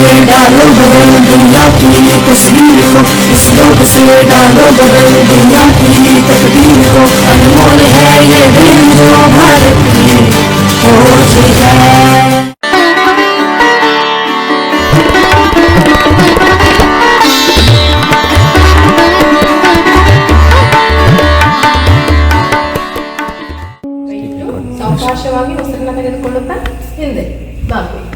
से डालो बदल दुनिया की तस्वीर को, इस लोक से डालो बदल दुनिया की तकदीर को। अनमोल है ये दिन जो भारत की खोज है। ಸಾವಕಾಶವಾಗಿ ಉಸಿರನ್ನ ತೆಗೆದುಕೊಳ್ಳುತ್ತಾ ಹಿಂದೆ ಬಾಗುವಿ.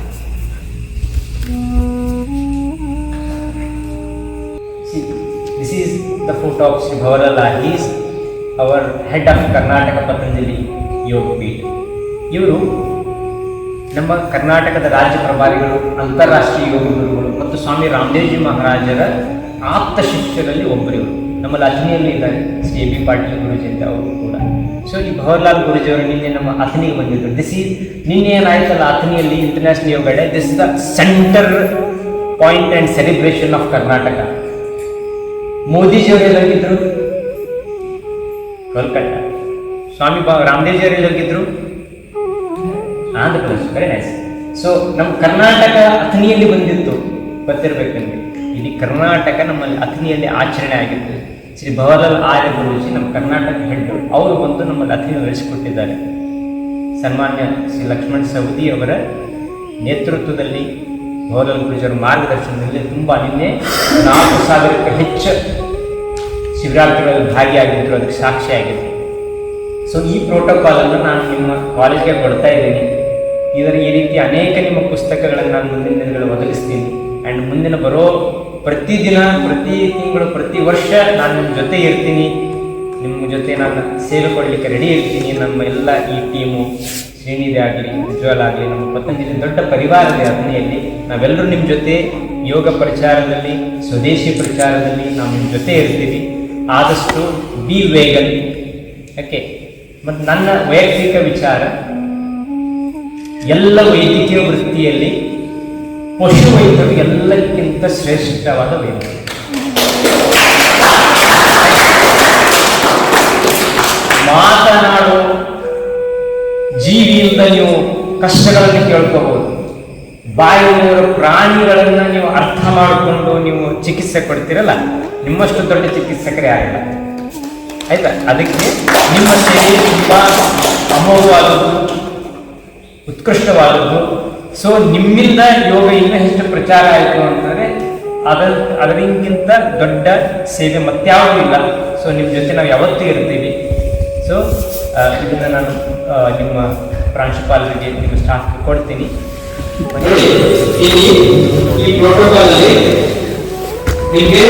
This is the photo of Sri Bhavarlal. He is our head of Karnataka Patanjali Yoga Peeth. ಇವರು ನಮ್ಮ ಕರ್ನಾಟಕದ ರಾಜ್ಯ ಪ್ರಭಾರಿಗಳು, ಅಂತಾರಾಷ್ಟ್ರೀಯ ಯೋಗ ಗುರುಗಳು ಮತ್ತು ಸ್ವಾಮಿ ರಾಮದೇವ್ಜಿ ಮಹಾರಾಜರ ಆಪ್ತ ಶಿಷ್ಯರಲ್ಲಿ ಒಬ್ಬರಿವರು. ನಮ್ಮಲ್ಲಿ ಅಥಣಿಯಲ್ಲಿ ಇದ್ದಾರೆ ಶ್ರೀ ಎ ಬಿ ಪಾಟೀಲ್ ಗುರುಜಿ ಅಂತ ಅವರು ಕೂಡ. ಸೊ ಈ ಭವರ್ಲಾಲ್ ಗುರುಜಿಯವರು ನಿನ್ನೆ ನಮ್ಮ ಅಥಣಿಗೆ ಬಂದಿದ್ದರು. ನಿನ್ನೆ ಏನಾಯ್ತಲ್ಲ ಅಥಣಿಯಲ್ಲಿ international yoga day, this is the centre point and celebration of Karnataka. ಮೋದಿಜಿಯವರು ಎಲ್ಲೋಗಿದ್ರು? ಕೋಲ್ಕತ್ತಾ. ಸ್ವಾಮಿ ರಾಮದೇವ್ಜಿಯವರು ಎಲ್ಲೋಗಿದ್ರು? Andhra Pradesh. Very nice. So ನಮ್ಮ ಕರ್ನಾಟಕ ಅಥಣಿಯಲ್ಲಿ ಬಂದಿತ್ತು, ಗೊತ್ತಿರಬೇಕಂದ್ರೆ ಇಡೀ ಕರ್ನಾಟಕ ನಮ್ಮಲ್ಲಿ ಅಥಣಿಯಲ್ಲಿ ಆಚರಣೆ ಆಗಿತ್ತು. ಶ್ರೀ ಭವರ್ಲಾಲ್ ಆರ್ಯ ಗುರೂಜಿ ನಮ್ಮ ಕರ್ನಾಟಕ ಹೆಡ್, ಅವರು ಬಂದು ನಮ್ಮಲ್ಲಿ ಅಥಣಿ ನಡೆಸಿಕೊಟ್ಟಿದ್ದಾರೆ. ಸನ್ಮಾನ್ಯ ಶ್ರೀ ಲಕ್ಷ್ಮಣ್ ಸವದಿ ಅವರ ನೇತೃತ್ವದಲ್ಲಿ ಭವರ್ಲಾಲ್ ಗುರೂಜಿಯವರ ಮಾರ್ಗದರ್ಶನದಲ್ಲಿ ನಿನ್ನೆ 4,000ಕ್ಕೂ ಹೆಚ್ಚು ಶಿಬಿರಾರ್ಥಿಗಳಲ್ಲಿ ಭಾಗಿಯಾಗಿದ್ದರು, ಅದಕ್ಕೆ ಸಾಕ್ಷಿಯಾಗಿದ್ದರು. ಸೊ ಈ ಪ್ರೋಟೋಕಾಲನ್ನು ನಾನು ನಿಮ್ಮ ಕಾಲೇಜ್ಗೆ ಕೊಡ್ತಾ ಇದ್ದೀನಿ. ಈ ರೀತಿ ಅನೇಕ ನಿಮ್ಮ ಪುಸ್ತಕಗಳನ್ನು ನಾನು ಮುಂದಿನ ದಿನಗಳು ಒದಗಿಸ್ತೀನಿ. ಆ್ಯಂಡ್ ಮುಂದಿನ ಬರೋ ಪ್ರತಿದಿನ, ಪ್ರತಿ ತಿಂಗಳು, ಪ್ರತಿ ವರ್ಷ ನಾನು ನಿಮ್ಮ ಜೊತೆ ಇರ್ತೀನಿ. ನಿಮ್ಮ ಜೊತೆ ನಾನು ಸೇವೆ ಕೊಡಲಿಕ್ಕೆ ರೆಡಿ ಇರ್ತೀನಿ. ನಮ್ಮ ಎಲ್ಲ ಈ ಟೀಮು, ಶ್ರೀನಿಧಿ ಆಗಲಿ, ಉಜ್ವಲ್ ಆಗಲಿ, ನಮ್ಮ ಪತಂಜಲಿ ದೊಡ್ಡ ಪರಿವಾರವಿದೆ ಅಥಣಿಯಲ್ಲಿ. ನಾವೆಲ್ಲರೂ ನಿಮ್ಮ ಜೊತೆ ಯೋಗ ಪ್ರಚಾರದಲ್ಲಿ, ಸ್ವದೇಶಿ ಪ್ರಚಾರದಲ್ಲಿ ನಾವು ನಿಮ್ಮ ಜೊತೆ ಇರ್ತೀವಿ. ಆದಷ್ಟು ಬಿ ವೇಗನ್. ಓಕೆ. ಮತ್ತು ನನ್ನ ವೈಯಕ್ತಿಕ ವಿಚಾರ, ಎಲ್ಲ ವೈದ್ಯಕೀಯ ವೃತ್ತಿಯಲ್ಲಿ ಪಶು ವೈದ್ಯರು ಎಲ್ಲಕ್ಕಿಂತ ಶ್ರೇಷ್ಠವಾದ ವೈದ್ಯರು. ಮಾತನಾಡೋ ಜೀವಿಯಿಂದ ನೀವು ಕಷ್ಟಗಳನ್ನು ಕೇಳ್ಕೋಬಹುದು. ಬಾಯಿಯಲ್ಲಿರೋ ಪ್ರಾಣಿಗಳನ್ನು ನೀವು ಅರ್ಥ ಮಾಡಿಕೊಂಡು ನೀವು ಚಿಕಿತ್ಸೆ ಕೊಡ್ತೀರಲ್ಲ, ನಿಮ್ಮಷ್ಟು ದೊಡ್ಡ ಚಿಕಿತ್ಸಕರೇ ಆಗಿಲ್ಲ. ಆಯ್ತಾ? ಅದಕ್ಕೆ ನಿಮ್ಮ ಸೇವೆ ತುಂಬ ಅಮೋಘವಾದದ್ದು, ಉತ್ಕೃಷ್ಟವಾದದ್ದು. ಸೊ ನಿಮ್ಮಿಂದ ಯೋಗ ಇನ್ನೂ ಹೆಚ್ಚು ಪ್ರಚಾರ ಆಯಿತು ಅಂತಂದರೆ ಅದರಿಂಗಿಂತ ದೊಡ್ಡ ಸೇವೆ ಮತ್ಯಾವುದೂ ಇಲ್ಲ. ಸೊ ನಿಮ್ಮ ಜೊತೆ ನಾವು ಯಾವತ್ತೂ ಇರ್ತೀವಿ. ಸೊ ಇದನ್ನು ನಾನು ನಿಮ್ಮ ಪ್ರಾಂಶುಪಾಲರಿಗೆ, ನಿಮ್ಮ ಸ್ಟಾಫ್ಗೆ ಕೊಡ್ತೀನಿ. ಈ ಪ್ರೋಟೋಕಾಲಲ್ಲಿ ನಿಮಗೆ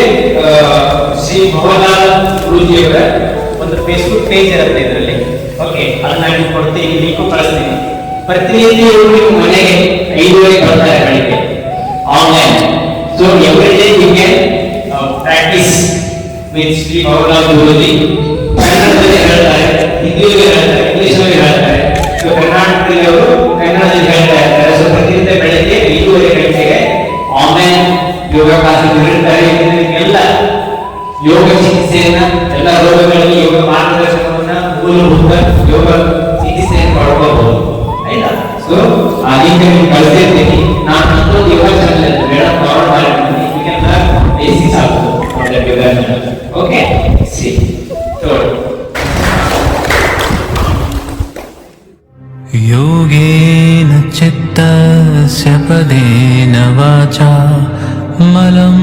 ಶ್ರೀ ಭವರ್ಲಾಲ್ ಗುರೂಜಿಯವರ ಒಂದು ಫೇಸ್ಬುಕ್ ಪೇಜ್ ಇರುತ್ತೆ ಇದರಲ್ಲಿ. ಓಕೆ, ಅದನ್ನ ನಾನು ಕೊಡ್ತೀನಿ, ಲಿಂಕು ಕಳಿಸ್ತೀನಿ. ಪ್ರತಿನಿತ್ಯ ನೀವು ಮನೆಗೆ 5:30 ಬರ್ತಾರೆ ಬೆಳಿಗ್ಗೆ online. So every day you can practise with Shri Bhavarlal Guruji. ಕನ್ನಡದಲ್ಲಿ ಹೇಳ್ತಾರೆ, ಹಿಂದಿಯಲ್ಲಿ ಹೇಳ್ತಾರೆ, ಇಂಗ್ಲಿಷಲ್ಲಿ ಹೇಳ್ತಾರೆ. ಸೊ ಕರ್ನಾಟಕದಲ್ಲಿ ಅವರು ಕನ್ನಡದಲ್ಲಿ ಹೇಳ್ತಾ ಇರ್ತಾರೆ. ಸೊ ಪ್ರತಿನಿತ್ಯ ಬೆಳಿಗ್ಗೆ 5:30 ಗಂಟೆಗೆ ಆನ್ಲೈನ್ ಯೋಗ ಕ್ಲಾಸಸ್ ಇರ್ತಾರೆ. ಎಲ್ಲ ಯೋಗ ಚಿಕಿತ್ಸೆಯನ್ನ, ಎಲ್ಲ ರೋಗಗಳಿಗೆ ಯೋಗ ಮಾರ್ಗದರ್ಶನವನ್ನ, ಮೂಲಭೂತ ಯೋಗ ಚಿಕಿತ್ಸೆಯನ್ನು ಪಡ್ಕೋಬಹುದು. ಆಯ್ತಾ? ಸೊ ಆ ಲಿಂಕ್ ನಿಮ್ಗೆ ಕಳಿಸಿರ್ತೀನಿ. ನಾನು ಇನ್ನೊಂದು ಯೋಗ ಚಾನಲ್ ಮೇಡಮ್ ಫಾರ್ವರ್ಡ್ ಮಾಡಿರ್ತೀನಿ. ಇದಕ್ಕೆಲ್ಲ ಬೇಸಿಕ್ಸ್ ಆಗ್ತದೆ ಯೋಗ ಚಾನಲ್. ಓಕೆ, ಸಿ ಯೋಗೇನ ಚಿತ್ತಸ್ಯ ಪದೇನ ವಾಚಾ ಮಲಂ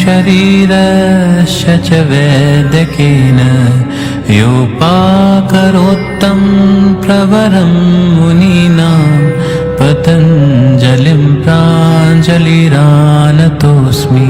ಶರೀರಸ್ಯ ಚ ವೈದ್ಯಕೇನ ಯೋಪಾಕರೋತ್ತಂ ಪ್ರವರಂ ಮುನೀನಾಂ ಪತಂಜಲಿಂ ಪ್ರಾಂಜಲಿರಾನತೋಸ್ಮಿ.